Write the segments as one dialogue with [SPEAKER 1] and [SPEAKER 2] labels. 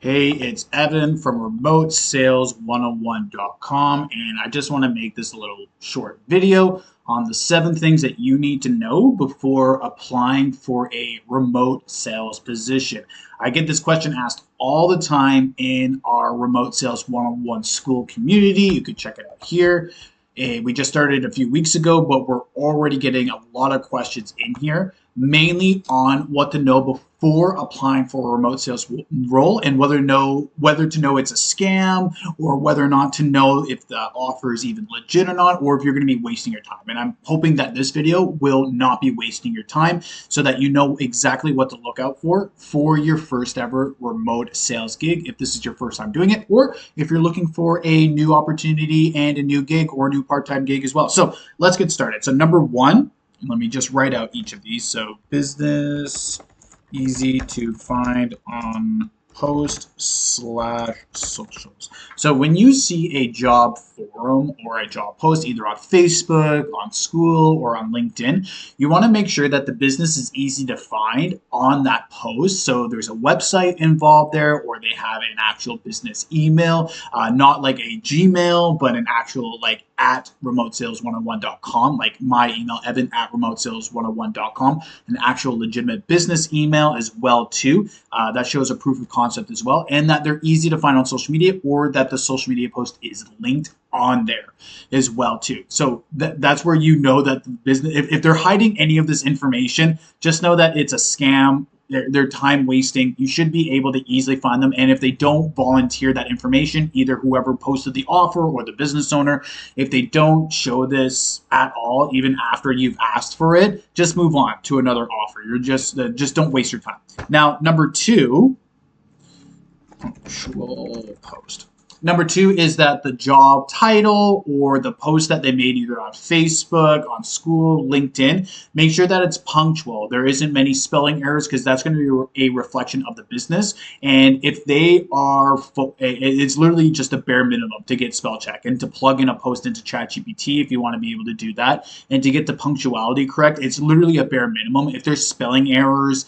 [SPEAKER 1] Hey, it's Evan from RemoteSales101.com, and I just want to make this a little short video on the 7 things that you need to know before applying for a remote sales position. I get this question asked all the time in our Remote Sales 101 school community. You could check it out here. We just started a few weeks ago, but we're already getting a lot of questions in here, mainly on what to know before applying for a remote sales role and whether to know it's a scam or whether or not to know if the offer is even legit or not, or if you're going to be wasting your time. And I'm hoping that this video will not be wasting your time so that you know exactly what to look out for your first ever remote sales gig, if this is your first time doing it, or if you're looking for a new opportunity and a new gig or a new part-time gig as well. So let's get started. So number 1, and let me just write out each of these. So business, easy to find on post/socials. So when you see a job forum or a job post, either on Facebook, on school, or on LinkedIn, you want to make sure that the business is easy to find on that post. So there's a website involved there, or they have an actual business email, not like a Gmail, but an actual like at remotesales101.com, like my email, Evan at remotesales101.com, an actual legitimate business email as well too. That shows a proof of concept as well, and that they're easy to find on social media, or that the social media post is linked on there as well too. So that's where you know that the business, if they're hiding any of this information, just know that it's a scam. They're time wasting. You should be able to easily find them. And if they don't volunteer that information, either whoever posted the offer or the business owner, if they don't show this at all, even after you've asked for it, just move on to another offer. You're just don't waste your time. Now, number 2, actual post. Number 2 is that the job title or the post that they made either on Facebook, on school, LinkedIn, make sure that it's punctual. There isn't many spelling errors, because that's going to be a reflection of the business. And if they are, it's literally just a bare minimum to get spell check and to plug in a post into ChatGPT if you want to be able to do that. And to get the punctuality correct, it's literally a bare minimum. If there's spelling errors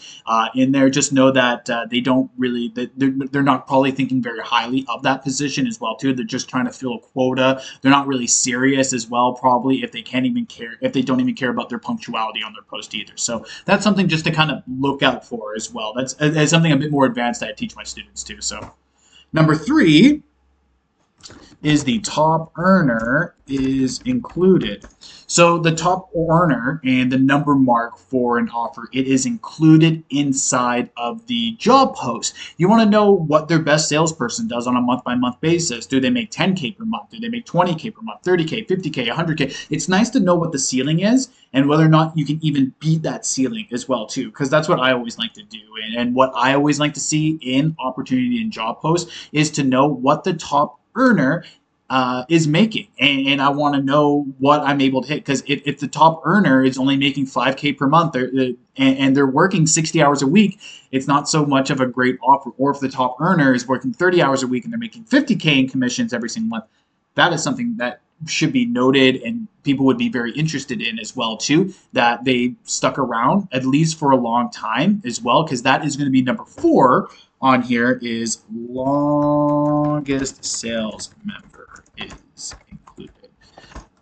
[SPEAKER 1] in there, just know that they don't really, they're not probably thinking very highly of that position as well too. They're just trying to fill a quota. They're not really serious as well, probably, if they can't even care, if they don't even care about their punctuality on their post either. So that's something just to kind of look out for as well. That's something a bit more advanced that I teach my students too. So number 3 is the top earner is included. So the top earner and the number mark for an offer, it is included inside of the job post. You want to know what their best salesperson does on a month-by-month basis. Do they make 10K per month? Do they make 20K per month, 30K, 50K, 100K? It's nice to know what the ceiling is and whether or not you can even beat that ceiling as well too, because that's what I always like to do. And what I always like to see in opportunity and job posts is to know what the top earner is making, and I want to know what I'm able to hit, because if the top earner is only making 5K per month and they're working 60 hours a week, it's not so much of a great offer. Or if the top earner is working 30 hours a week and they're making 50K in commissions every single month, that is something that should be noted and people would be very interested in as well too, that they stuck around at least for a long time as well, because that is going to be number 4 on here, is longest sales member is included.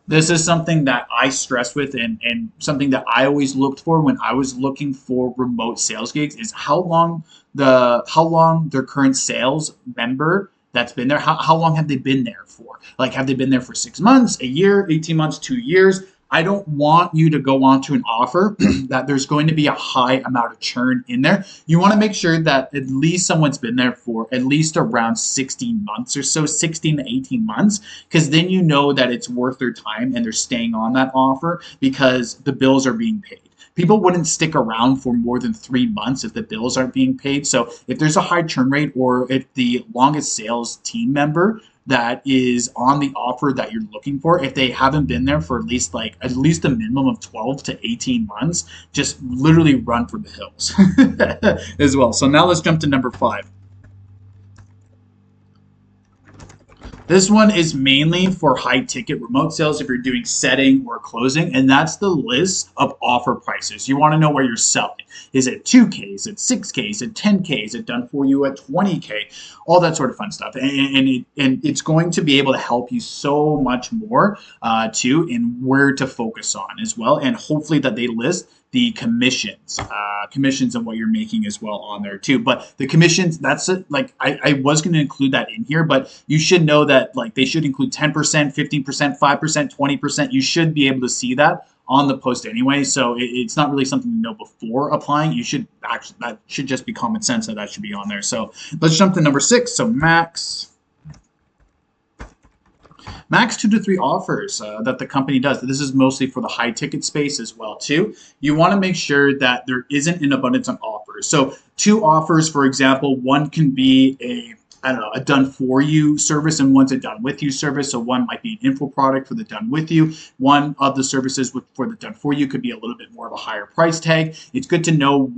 [SPEAKER 1] This is something that I stress with, and something that I always looked for when I was looking for remote sales gigs, is how long their current sales member that's been there, how long have they been there for? Like, have they been there for 6 months, a year, 18 months, 2 years? I don't want you to go on to an offer that there's going to be a high amount of churn in there. You want to make sure that at least someone's been there for at least around 16 months or so, 16 to 18 months, because then you know that it's worth their time and they're staying on that offer because the bills are being paid. People wouldn't stick around for more than 3 months if the bills aren't being paid. So if there's a high churn rate, or if the longest sales team member that is on the offer that you're looking for, if they haven't been there for at least a minimum of 12 to 18 months, just literally run for the hills as well. So now let's jump to number 5. This one is mainly for high ticket remote sales if you're doing setting or closing, and that's the list of offer prices. You want to know where you're selling. Is it 2K? Is it 6K? Is it 10K? Is it done for you at 20K? All that sort of fun stuff. And it's going to be able to help you so much more too in where to focus on as well. And hopefully that they list the commissions and what you're making as well on there too. But the commissions, that's it. Like I was going to include that in here, but you should know that like they should include 10%, 15%, 5%, 20%. You should be able to see that on the post anyway. So it's not really something to know before applying. You should actually, that should just be common sense that should be on there. So let's jump to number 6. So max 2 to 3 offers that the company does. This is mostly for the high ticket space as well too. You want to make sure that there isn't an abundance on offers. So 2 offers, for example, one can be a done for you service and one's a done with you service. So one might be an info product for the done with you. One of the services for the done for you could be a little bit more of a higher price tag. It's good to know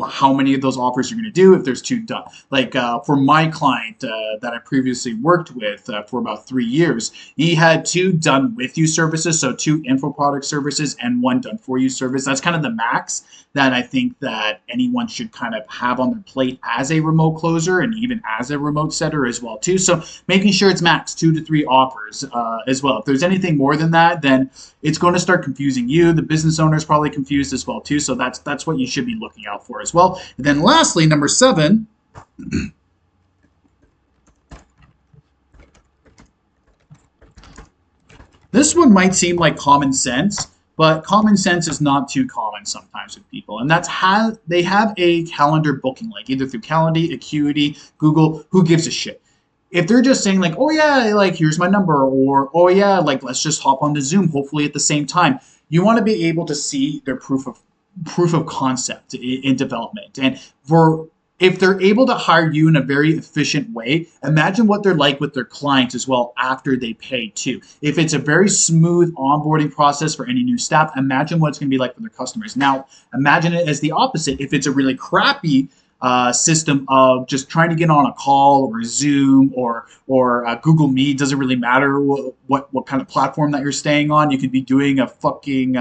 [SPEAKER 1] how many of those offers you're going to do if there's 2 done. Like for my client that I previously worked with for about 3 years, he had 2 done with you services, so 2 info product services and 1 done for you service. That's kind of the max that I think that anyone should kind of have on their plate as a remote closer and even as a remote setter as well too. So making sure it's max 2 to 3 offers as well. If there's anything more than that, then it's going to start confusing you. The business owner is probably confused as well too. So that's what you should be looking out for as well. And then lastly, number 7, this one might seem like common sense, but common sense is not too common sometimes with people. And that's how they have a calendar booking link, either through Calendly, Acuity, Google, who gives a shit. If they're just saying like, oh yeah, like here's my number, or oh yeah, like let's just hop on to Zoom, hopefully at the same time, you want to be able to see their proof of concept in development. And if they're able to hire you in a very efficient way, imagine what they're like with their clients as well after they pay too. If it's a very smooth onboarding process for any new staff, imagine what it's going to be like for their customers. Now, imagine it as the opposite. If it's a really crappy system of just trying to get on a call or Zoom or Google Meet, doesn't really matter what kind of platform that you're staying on. You could be doing a fucking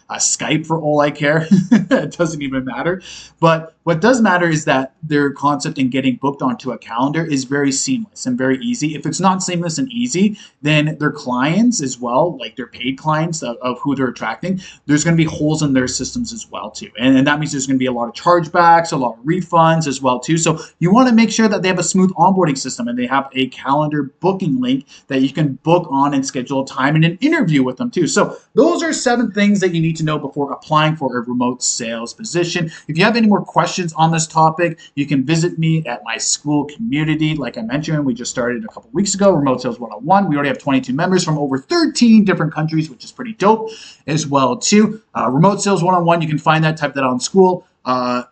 [SPEAKER 1] a Skype for all I care. It doesn't even matter. But what does matter is that their concept in getting booked onto a calendar is very seamless and very easy. If it's not seamless and easy, then their clients as well, like their paid clients of who they're attracting, there's going to be holes in their systems as well too. And that means there's going to be a lot of chargebacks, a lot of refunds as well too. So you want to make sure that they have a smooth onboarding system and they have a calendar booking link that you can book on and schedule a time and an interview with them too. So those are 7 things that you need to know before applying for a remote sales position. If you have any more questions on this topic, you can visit me at my school community. Like I mentioned, we just started a couple weeks ago, Remote Sales 101. We already have 22 members from over 13 different countries, which is pretty dope as well too. Remote Sales 101, you can find that, type that on school.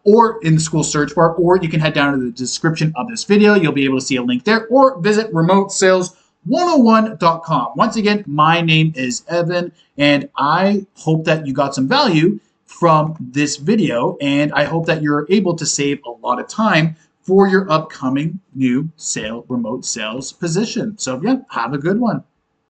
[SPEAKER 1] Or in the school search bar, or you can head down to the description of this video. You'll be able to see a link there, or visit remotesales101.com. Once again, my name is Evan, and I hope that you got some value from this video, and I hope that you're able to save a lot of time for your upcoming new remote sales position. So yeah, have a good one.